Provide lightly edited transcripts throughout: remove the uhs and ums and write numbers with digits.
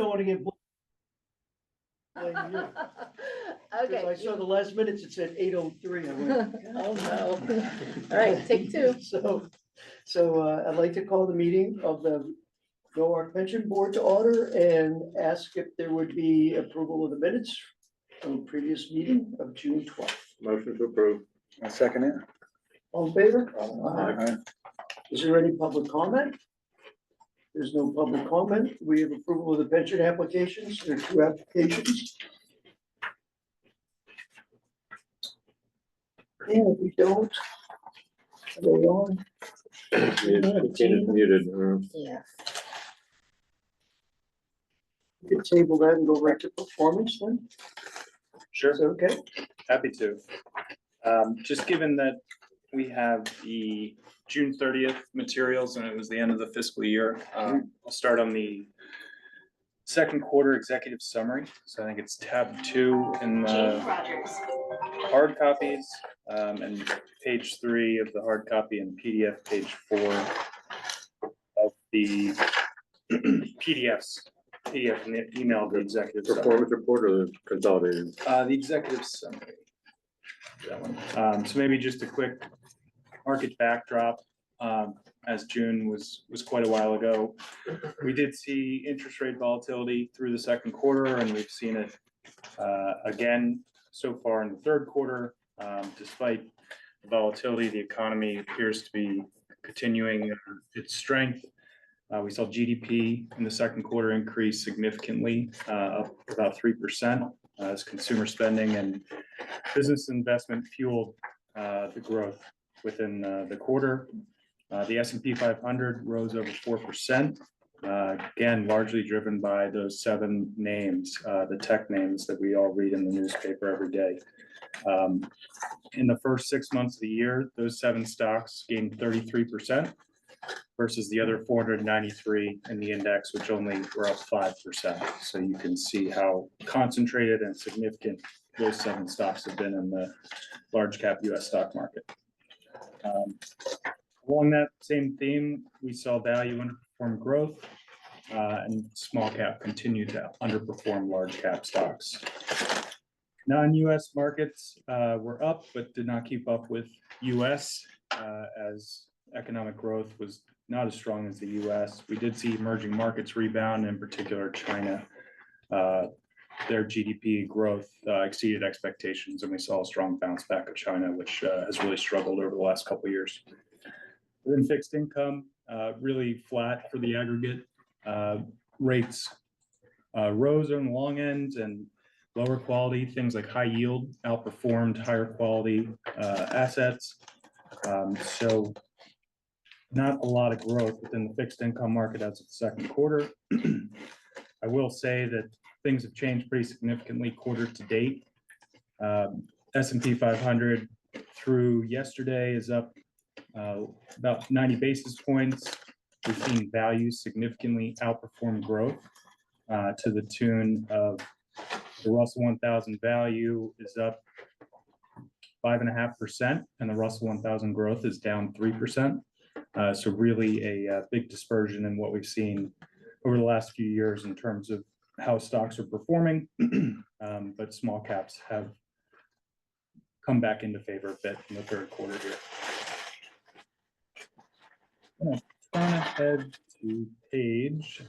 don't want to get. Because Okay. I saw the last minutes, it said 8:03. I went, Oh, no. All right, take two. So I'd like to call the meeting of the Norwalk Pension Board to order and ask if there would be approval of the minutes from the previous meeting of June 12th. Motion to approve. I second it. All in favor? Aye. Is there any public comment? There's no public comment. We have approval of the pension applications. There are two applications. And if we don't, are they on? Tina's muted. Yeah. We could table that and go right to performance then. Sure, Is that okay? happy to. Just given that we have the June 30th materials and it was the end of the fiscal year, I'll start on the second quarter executive summary. So I think it's tab 2 in the hard copies, and page 3 of the hard copy and PDF page 4 of the PDF in the email of the executive summary. Performance report or the consolidated? The executive summary. That one. So maybe just a quick market backdrop. As June was quite a while ago, we did see interest rate volatility through the second quarter, and we've seen it again so far in the third quarter. Despite the volatility, the economy appears to be continuing its strength. We saw GDP in the second quarter increase significantly, up about 3%, as consumer spending and business investment fueled the growth within the quarter. The S&P 500 rose over 4%, again, largely driven by those 7 names, the tech names that we all read in the newspaper every day. In the first 6 months of the year, those 7 stocks gained 33%. Versus the other 493 in the index, which only were up 5%. So you can see how concentrated and significant those 7 stocks have been in the large cap US stock market. Along that same theme, we saw value underperform growth, and small cap continue to underperform large cap stocks. Non-US markets were up, but did not keep up with US as economic growth was not as strong as the US. We did see emerging markets rebound, in particular China. Their GDP growth exceeded expectations, and we saw a strong bounce back of China, which has really struggled over the last couple of years. Within fixed income, really flat for the aggregate. Rates rose on the long end, and lower quality things like high yield outperformed higher quality assets. So not a lot of growth within the fixed income market as of the second quarter. I will say that things have changed pretty significantly quarter to date. S&P 500 through yesterday is up about 90 basis points. We've seen values significantly outperform growth to the tune of the Russell 1000 value is up 5.5%, and the Russell 1000 growth is down 3%. So really a big dispersion in what we've seen over the last few years in terms of how stocks are performing, but small caps have come back into favor a bit in the third quarter here. I'm going to turn ahead to page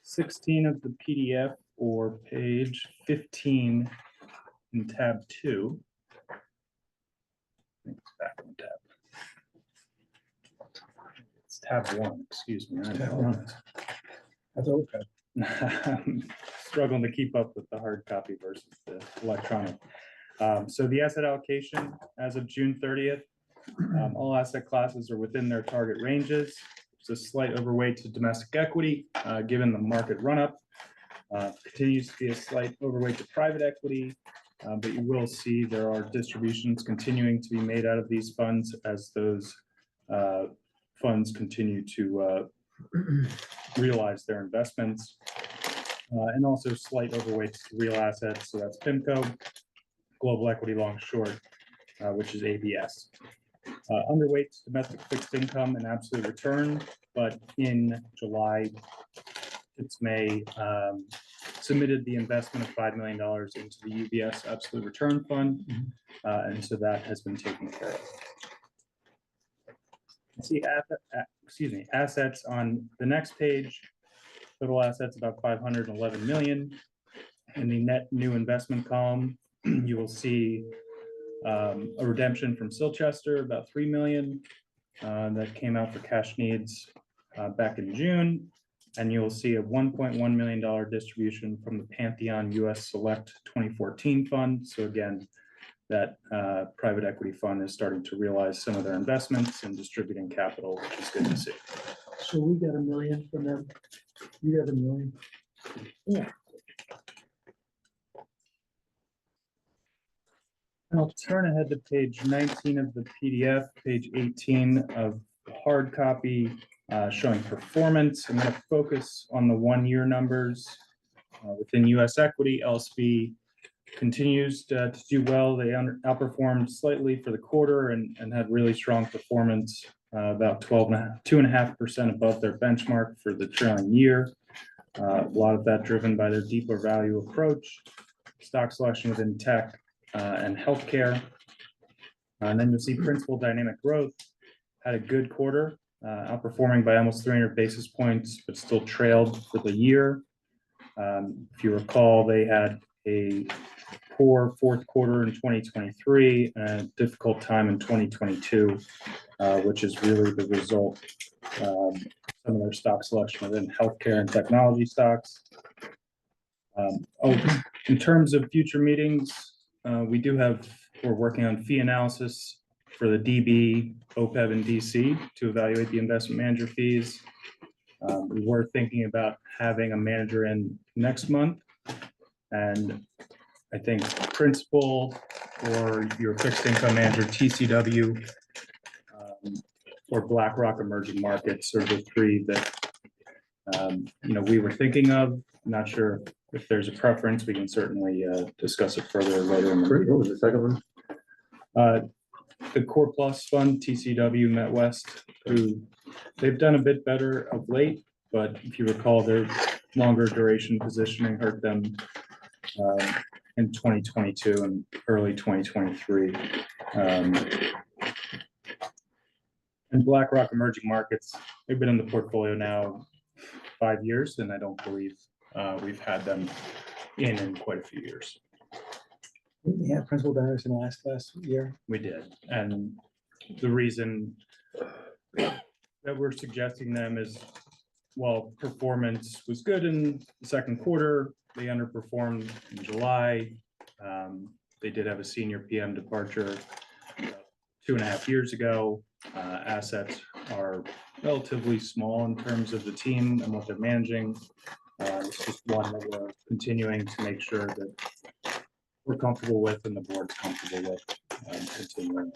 16 of the PDF or page 15 in tab 2. I think it's back on tab. It's tab 1, excuse me. That's okay. I'm struggling to keep up with the hard copy versus the electronic. So the asset allocation as of June 30th, all asset classes are within their target ranges. It's a slight overweight to domestic equity, given the market run-up. Continues to be a slight overweight to private equity, but you will see there are distributions continuing to be made out of these funds as those funds continue to realize their investments, and also slight overweight to real assets. So that's PIMCO, global equity long short, which is ABS. Underweight to domestic fixed income and absolute return, but in July It's May, submitted the investment of $5 million into the UBS Absolute Return Fund. And so that has been taken care of. See, assets on the next page, total assets about 511 million. In the net new investment column, you will see a redemption from Silchester, about 3 million, that came out for cash needs back in June. And you will see a $1.1 million distribution from the Pantheon US Select 2014 fund. So again, that private equity fund is starting to realize some of their investments and distributing capital, which is good to see. So we got $1 million from them. You got $1 million. And I'll turn ahead to page 19 of the PDF, page 18 of hard copy, showing performance. I'm going to focus on the 1-year numbers within US equity. LSV continues to do well. They outperformed slightly for the quarter and had really strong performance, about 2.5% above their benchmark for the trailing year. A lot of that driven by their deeper value approach, stock selection within tech and healthcare. And then you'll see Principal Dynamic Growth had a good quarter, outperforming by almost 300 basis points, but still trailed for the year. If you recall, they had a poor fourth quarter in 2023 and a difficult time in 2022, which is really the result of some of their stock selection within healthcare and technology stocks. In terms of future meetings, we're working on fee analysis for the DB, OPEB, and DC to evaluate the investment manager fees. We were thinking about having a manager in next month, and I think Principal or your fixed income manager, TCW, or BlackRock Emerging Markets are the three that we were thinking of. I'm not sure if there's a preference. We can certainly discuss it further later. What was the second one? The Core Plus Fund, TCW, MetWest, who they've done a bit better of late, but if you recall, their longer duration positioning hurt them in 2022 and early 2023. And BlackRock Emerging Markets, they've been in the portfolio now 5 years, and I don't believe we've had them in quite a few years. Yeah, Principal Dynamics in the last year. We did, and the reason that we're suggesting them is, while performance was good in the second quarter, they underperformed in July. They did have a senior PM departure 2.5 years ago. Assets are relatively small in terms of the team and what they're managing. It's just one that we're continuing to make sure that we're comfortable with and the board's comfortable with, continuing.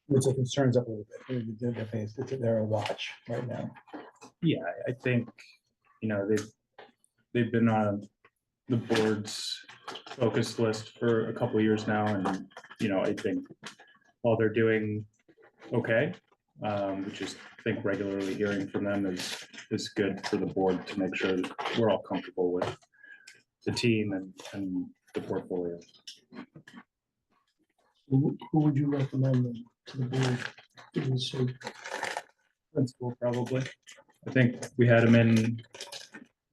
Which the concerns up a little bit. They're a watch right now. Yeah, I think, they've been on the board's focus list for a couple of years now, and, I think while they're doing okay, we just think regularly hearing from them is good for the board to make sure that we're all comfortable with the team and the portfolio. Who would you recommend them to the board? Principal, probably. I think we had them in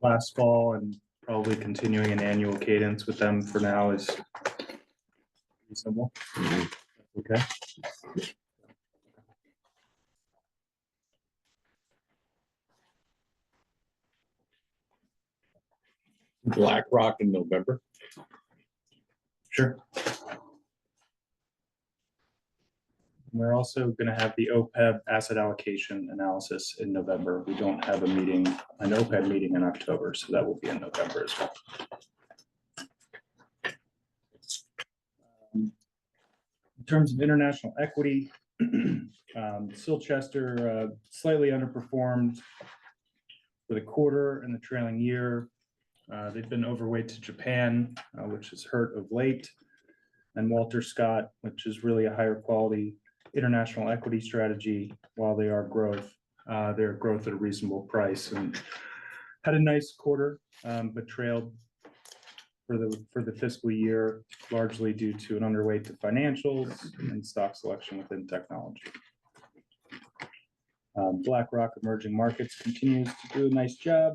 last fall, and probably continuing an annual cadence with them for now is reasonable. Okay. BlackRock in November. Sure. We're also going to have the OPEB asset allocation analysis in November. We don't have an OPEB meeting in October, so that will be in November as well. In terms of international equity, Silchester slightly underperformed for the quarter and the trailing year. They've been overweight to Japan, which has hurt of late, and Walter Scott, which is really a higher quality international equity strategy, while they are growth, their growth at a reasonable price and had a nice quarter, but trailed for the fiscal year, largely due to an underweight to financials and stock selection within technology. BlackRock Emerging Markets continues to do a nice job.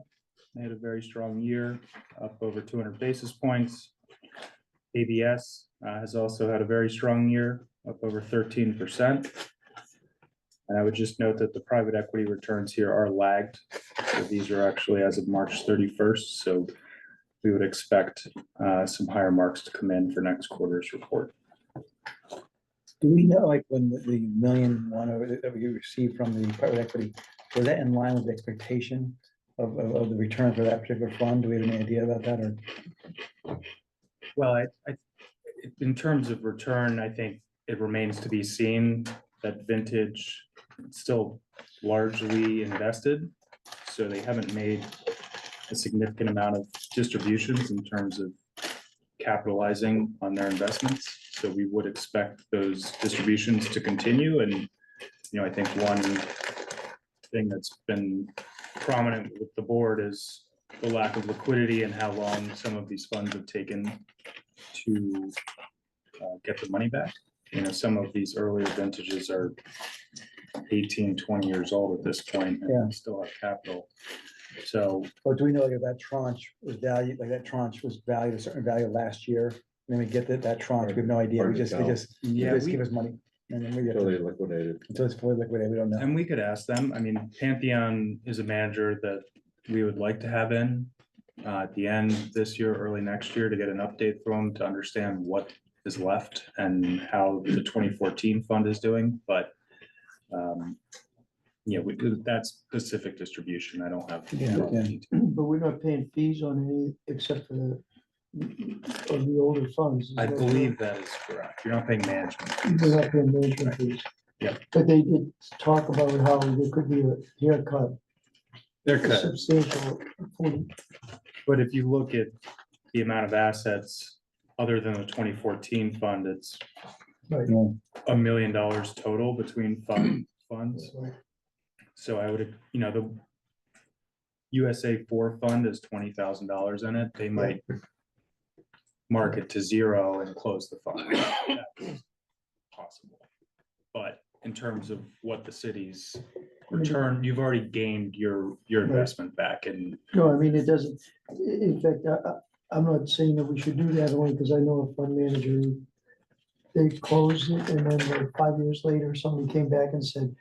They had a very strong year, up over 200 basis points. ABS has also had a very strong year, up over 13%. And I would just note that the private equity returns here are lagged. So these are actually as of March 31st. So we would expect some higher marks to come in for next quarter's report. Do we know, like, when the million one that we received from the private equity, was that in line with the expectation of the return for that particular fund? Do we have any idea about that, or? Well, in terms of return, I think it remains to be seen that vintage is still largely invested. So they haven't made a significant amount of distributions in terms of capitalizing on their investments. So we would expect those distributions to continue. And, I think one thing that's been prominent with the board is the lack of liquidity and how long some of these funds have taken to get the money back. Some of these earlier vintages are 18, 20 years old at this point and still have capital. So, Or do we know, like, if that tranche was valued, like that tranche was valued a certain value last year? And then we get that tranche, we have no idea. Hard to They tell. just give us money. And then we get Until they liquidated. until it's fully liquidated, we don't know. and we could ask them. I mean, Pantheon is a manager that we would like to have in at the end this year, early next year, to get an update from them to understand what is left and how the 2014 fund is doing. But we do that specific distribution. I don't have. Yeah. But we're not paying fees on any, except for the older funds. is I that believe that is correct. You're not paying management. correct? fees. We're not paying management fees. Yep. But they did talk about how there could be a haircut, They're cut. substantial. But if you look at the amount of assets, other than the 2014 fund, it's Right. $1 million total between funds. So I would, the USA 4 fund is $20,000 in it. They might mark it to zero and close the fund. That's possible. But in terms of what the city's return, you've already gained your investment back. And No, I mean, it doesn't, in fact, I'm not saying that we should do that only because I know a fund manager, they closed it and then like 5 years later, somebody came back and said,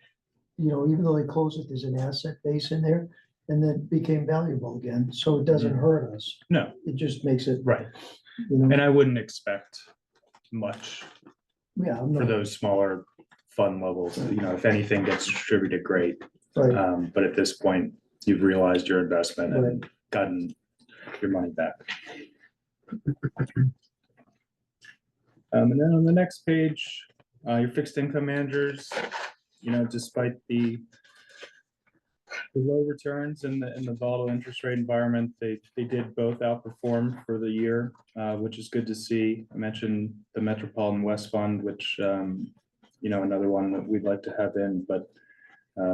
even though they closed it, there's an asset base in there and then became valuable again. So it doesn't hurt us. no, It just makes it, right. you know, And I wouldn't expect much yeah, I'm for not, those smaller fund levels. If anything gets distributed, great. right, But at this point, you've realized your investment right. and gotten your money back. And then on the next page, your fixed income managers, despite the low returns in the volatile interest rate environment, they did both outperform for the year, which is good to see. I mentioned the Metropolitan West Fund, which, another one that we'd like to have in, but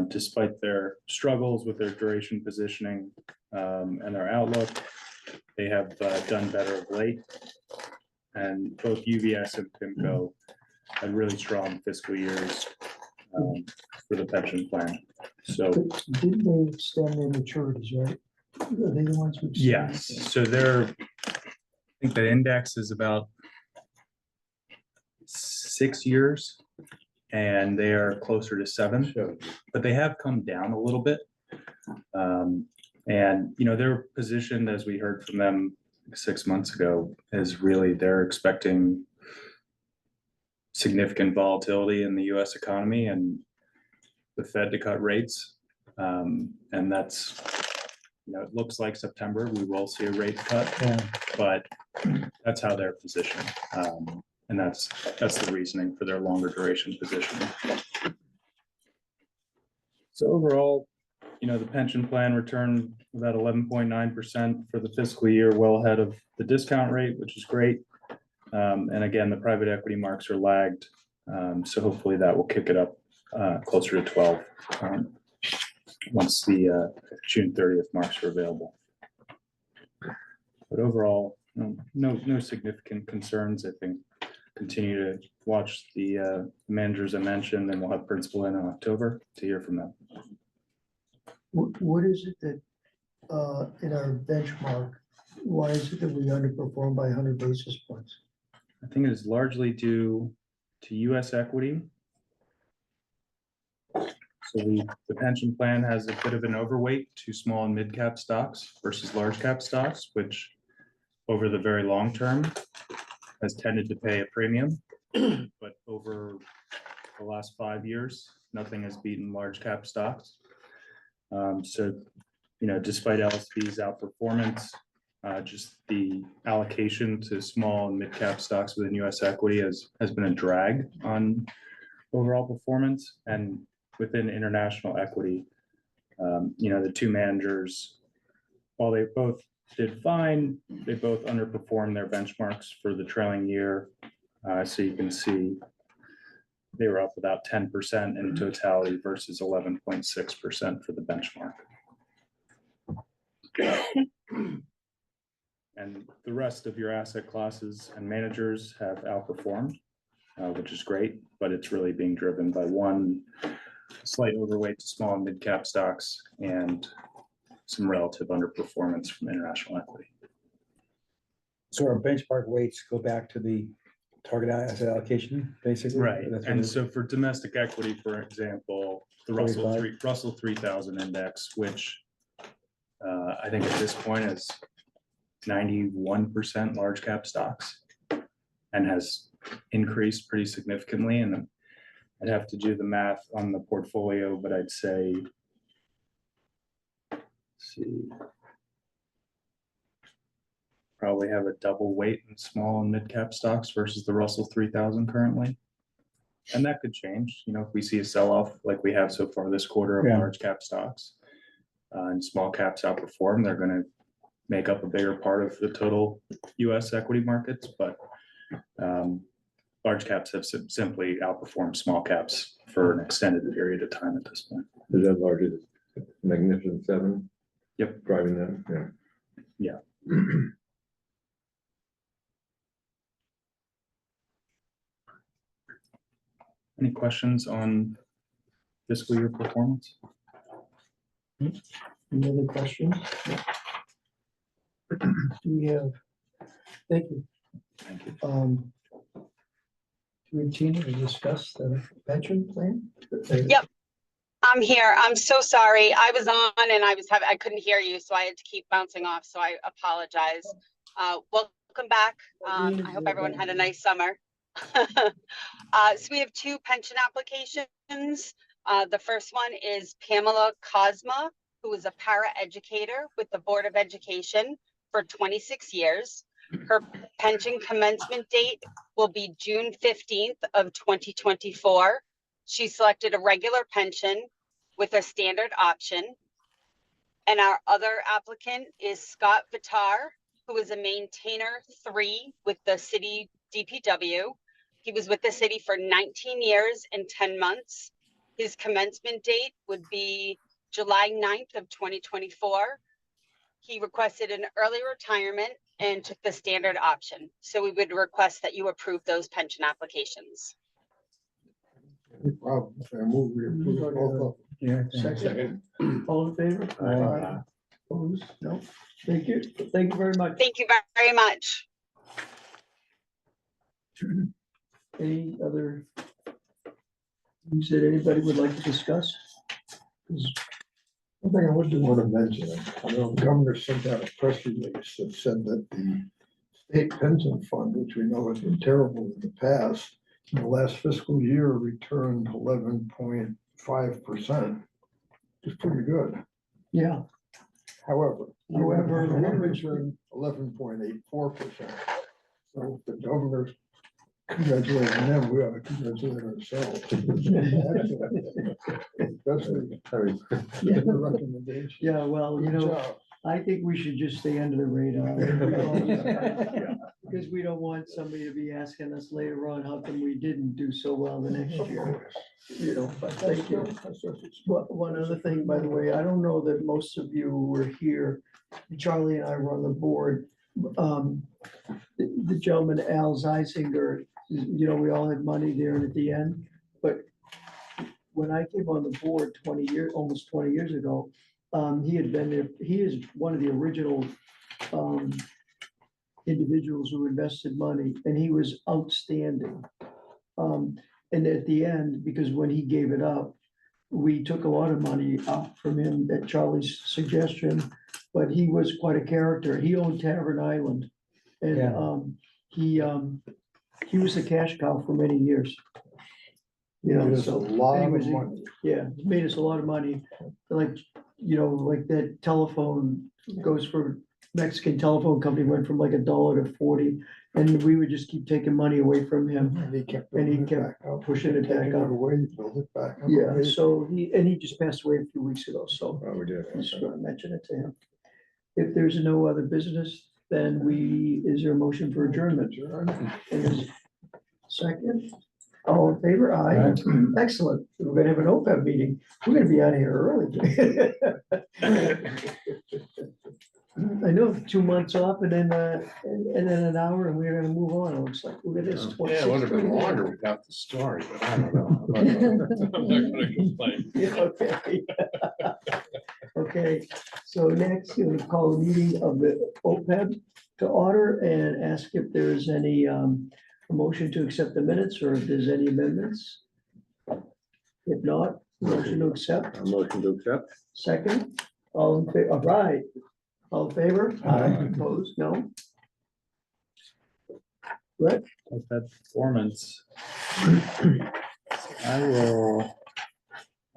despite their struggles with their duration positioning and their outlook, they have done better of late. And both UBS and PIMCO had really strong fiscal years for the pension plan. So, But didn't they extend their maturities, right? Are they the ones who? extended? yes, so I think the index is about 6 years and they are closer to 7, but they have come down a little bit. And, they're positioned, as we heard from them 6 months ago, is really they're expecting significant volatility in the US economy and the Fed to cut rates. And that's, it looks like September, we will see a rate cut, Yeah. but that's how they're positioned. And that's the reasoning for their longer duration position. So overall, the pension plan returned about 11.9% for the fiscal year, well ahead of the discount rate, which is great. And again, the private equity marks are lagged. So hopefully that will kick it up closer to 12. once the June 30th marks are available. But overall, no significant concerns. I think continue to watch the managers I mentioned, and we'll have principal in October to hear from them. What is it that, in our benchmark, why is it that we underperform by 100 basis points? I think it is largely due to US equity. So the pension plan has a bit of an overweight to small and mid cap stocks versus large cap stocks, which over the very long term has tended to pay a premium. But over the last 5 years, nothing has beaten large cap stocks. So, despite LSV's outperformance, just the allocation to small and mid cap stocks within US equity has been a drag on overall performance. And within international equity, the two managers, while they both did fine, they both underperformed their benchmarks for the trailing year. So you can see they were up about 10% in totality versus 11.6% for the benchmark. And the rest of your asset classes and managers have outperformed, which is great, but it's really being driven by one slight overweight to small and mid cap stocks and some relative underperformance from international equity. So our benchmark weights go back to the target asset allocation, basically? Right, That's what and it is? so for domestic equity, for example, the Russell 3000 index, which I think at this point is 91% large cap stocks and has increased pretty significantly. And I'd have to do the math on the portfolio, but I'd say, let's see, probably have a double weight in small and mid cap stocks versus the Russell 3000 currently. And that could change, if we see a sell-off like we have so far this quarter of Yeah. large cap stocks, and small caps outperform, they're going to make up a bigger part of the total US equity markets. But large caps have simply outperformed small caps for an extended period of time at this point. Is that larger than Magnificent Seven? Yep. Driving that, Yeah. Any questions on fiscal year performance? Any other questions? Do we have, thank you. Thank you. Do we continue to discuss the pension plan? Yep. I'm here. I'm so sorry. I was on and I couldn't hear you, so I had to keep bouncing off. So I apologize. Welcome back. I hope everyone had a nice summer. So we have two pension applications. The first one is Pamela Cosma, who is a para-educator with the Board of Education for 26 years. Her pension commencement date will be June 15th of 2024. She selected a regular pension with a standard option. And our other applicant is Scott Vitar, who is a maintainer 3 with the city DPW. He was with the city for 19 years and 10 months. His commencement date would be July 9th of 2024. He requested an early retirement and took the standard option. So we would request that you approve those pension applications. Any problem? I move we approve both of them. Yeah. Second, all in favor? Aye. Opposed? No, thank you very much. Thank you very much. Any other things that anybody would like to discuss? One thing I would do want to mention, I know the governor sent out a press release that said that the state pension fund, which we know has been terrible in the past, in the last fiscal year returned 11.5%. It's pretty good. Yeah. However, we However, returned 11.84%. So the governor's congratulating them, we ought to congratulate ourselves. Especially Yeah. the recommendation. Yeah, well, Good job. I think we should just stay under the radar. Because we don't want somebody to be asking us later on, how come we didn't do so well the next year? You know, but thank you. One other thing, by the way, I don't know that most of you were here. Charlie and I were on the board. The gentleman, Al Zeisinger, you know, we all had money there and at the end, but when I came on the board almost 20 years ago, he had been there, he is one of the original individuals who invested money, and he was outstanding. And at the end, because when he gave it up, we took a lot of money out from him at Charlie's suggestion, but he was quite a character. He owned Tavern Island. Yeah. And he was the cash cow for many years. You know, There's a so lot of anyways, money. yeah, it made us a lot of money. Like, you know, like that telephone goes for Mexican telephone company went from like $1 to 40. And we would just keep taking money away from him. And he kept. And he building it kept back up, pushing it back taking up. Away, build it back up. Yeah, away. so he just passed away a few weeks ago, so Oh, we did. I just want to mention it to him. If there's no other business, then is there a motion for adjournment? Adjourn. And is second, all in favor? Aye. Excellent. We're gonna have an OPEB meeting. We're gonna be out of here early. I know, 2 months off and then an hour and we're gonna move on. It looks like, look at this. Yeah, it would have been 26. longer without the story, but I don't know. I'm not gonna complain. Yeah, okay. Okay, so next, you will call the meeting of the OPEB to order and ask if there's any a motion to accept the minutes or if there's any amendments. If not, motion to accept, A motion to accept? second, all in favor, all right, all in favor? Aye. Opposed, no? Right, OPEB performance. I will,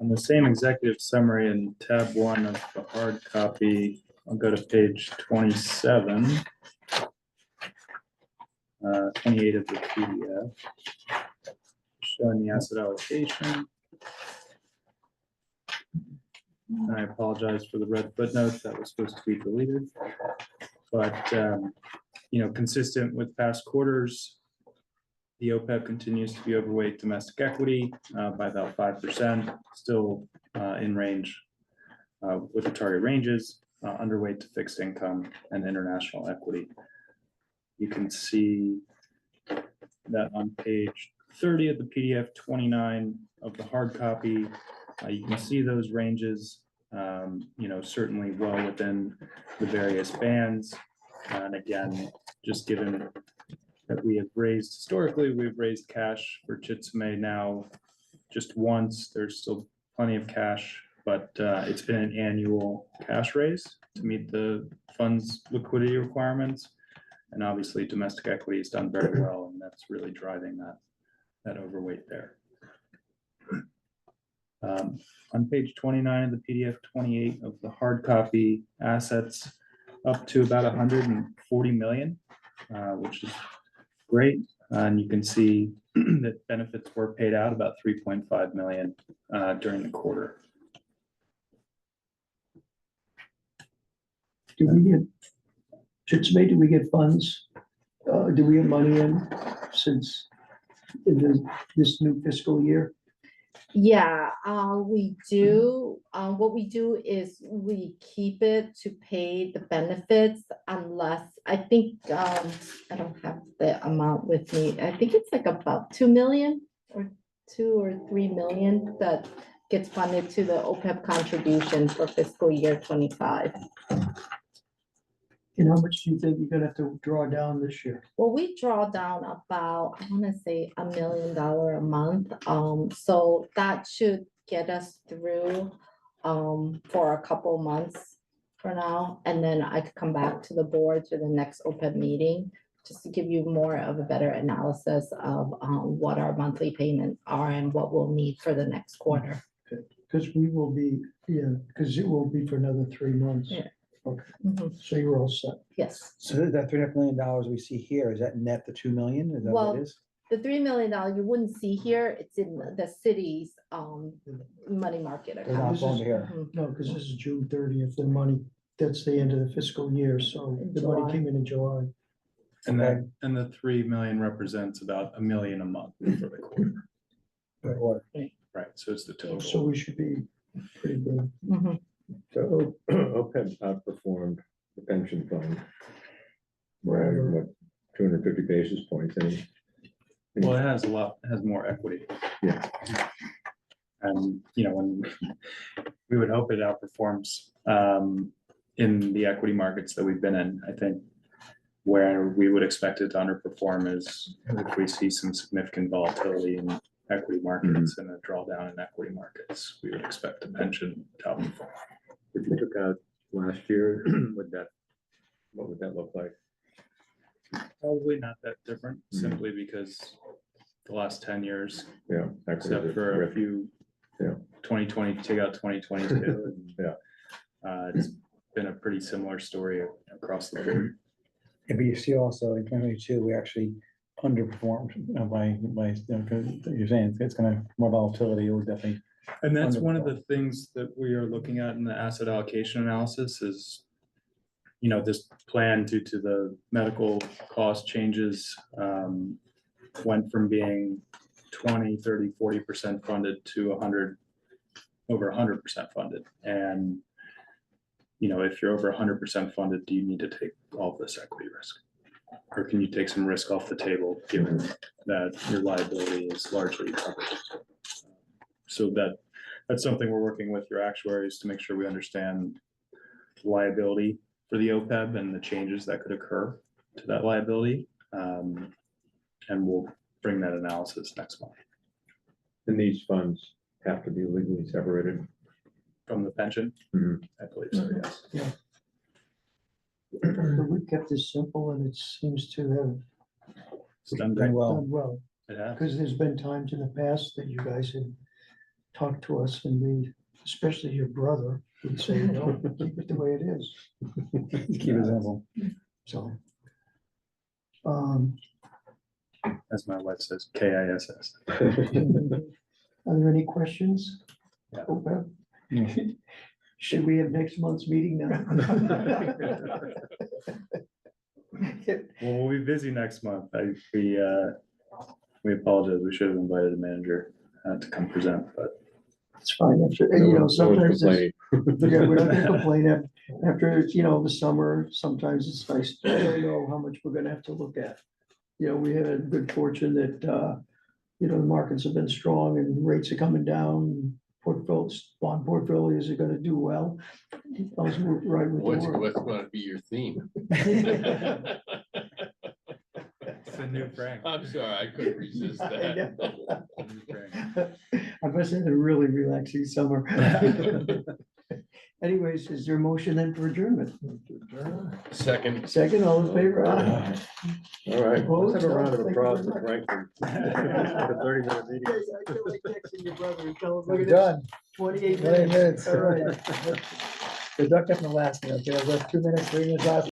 on the same executive summary in tab 1 of the hard copy, I'll go to page 27. 28 of the PDF. Showing the asset allocation. And I apologize for the red footnote that was supposed to be deleted. But, you know, consistent with past quarters, the OPEB continues to be overweight domestic equity by about 5%, still in range with the target ranges, underweight to fixed income and international equity. You can see that on page 30 of the PDF, 29 of the hard copy. You can see those ranges, you know, certainly well within the various bands. And again, just given that we have raised, historically, we've raised cash for Chitsime now just once. There's still plenty of cash, but it's been an annual cash raise to meet the fund's liquidity requirements. And obviously domestic equity has done very well, and that's really driving that overweight there. On page 29 of the PDF, 28 of the hard copy, assets up to about 140 million, which is great. And you can see that benefits were paid out about 3.5 million during the quarter. do we get, Chitsime, do we get funds? Do we have money in since in this new fiscal year? Yeah, we do. What we do is we keep it to pay the benefits unless, I think, I don't have the amount with me. I think it's like about 2 million or 2 or 3 million that gets funded to the OPEB contribution for fiscal year 25. And how much do you think you're gonna have to draw down this year? Well, we draw down about, I wanna say $1 million a month. So that should get us through for a couple months for now. And then I could come back to the board to the next OPEB meeting, just to give you more of a better analysis of what our monthly payments are and what we'll need for the next quarter. Because we will be, yeah, because it will be for another 3 months. Yeah. Okay, Mhm. so you're all set. Yes, So that $3.5 million we see here, is that net the 2 million? Is that what Well, it is? the $3 million you wouldn't see here, it's in the city's money market They're account. not this going is- to here. Mhm. No, because this is June 30th, the money, that's the end of the fiscal year, so the money July. came in July. And the 3 million represents about $1 million a month for the quarter. Right, so it's the So total. we should be pretty good. Mhm. So OPEB outperformed the pension fund. Where, what, 250 basis points, any? Well, it has it has more equity. Yeah. And, you know, when we would hope it outperforms in the equity markets that we've been in, I think. Where we would expect it to underperform is if we see some significant volatility in equity markets and a drawdown in equity markets, we would expect the pension to outperform. If you took out last year, what would that look like? Probably not that different, simply because the last 10 years, Yeah. except for a few, Yeah. 2020, take out 2022. Yeah. It's been a pretty similar story across the board. Yeah, but you see also in 2022, we actually underperformed by, you know, 'cause you're saying it's gonna more volatility, it would definitely. And that's one of the things that we are looking at in the asset allocation analysis is, you know, this plan due to the medical cost changes went from being 20, 30, 40% funded to 100, over 100% funded. And, you know, if you're over 100% funded, do you need to take all this equity risk? Or can you take some risk off the table, given that your liability is largely covered? So that's something we're working with your actuaries to make sure we understand liability for the OPEB and the changes that could occur to that liability. And we'll bring that analysis next month. And these funds have to be legally separated. From the pension? Mhm. I believe so, yes. But we kept this simple and it seems to have It's done great. Well, done well, It has. because there's been times in the past that you guys had talked to us and we, especially your brother, would say, no, keep it the way it is, keep it simple. so. As my wife says, KISS. Are there any questions? Yeah. OPEB? Should we have next month's meeting now? Well, we'll be busy next month. We apologize. We should have invited the manager to come present, but It's fine, after, and you know, sometimes, it's- Complaining. yeah, we're not gonna complain after, you know, the summer, sometimes it's nice to know how much we're gonna have to look at. You know, we had a good fortune that, you know, the markets have been strong and rates are coming down. Portfolios, bond portfolios are gonna do well. I was right with What's the word. gonna be your theme? it's a new Frank. I'm sorry, I couldn't resist I that. know. New Frank. I must have had a really relaxing summer. Anyways, is there a motion then for adjournment? Second. Second, all in favor? Aye. All right, let's have a round of Thank you applause for very Frank. For the 30-minute meeting. Yes, I feel like texting your brother and tell him, look We're at this, done. 28 28 minutes. minutes. All right. The duck up in the last minute, okay, I was 2 minutes, 3 minutes last.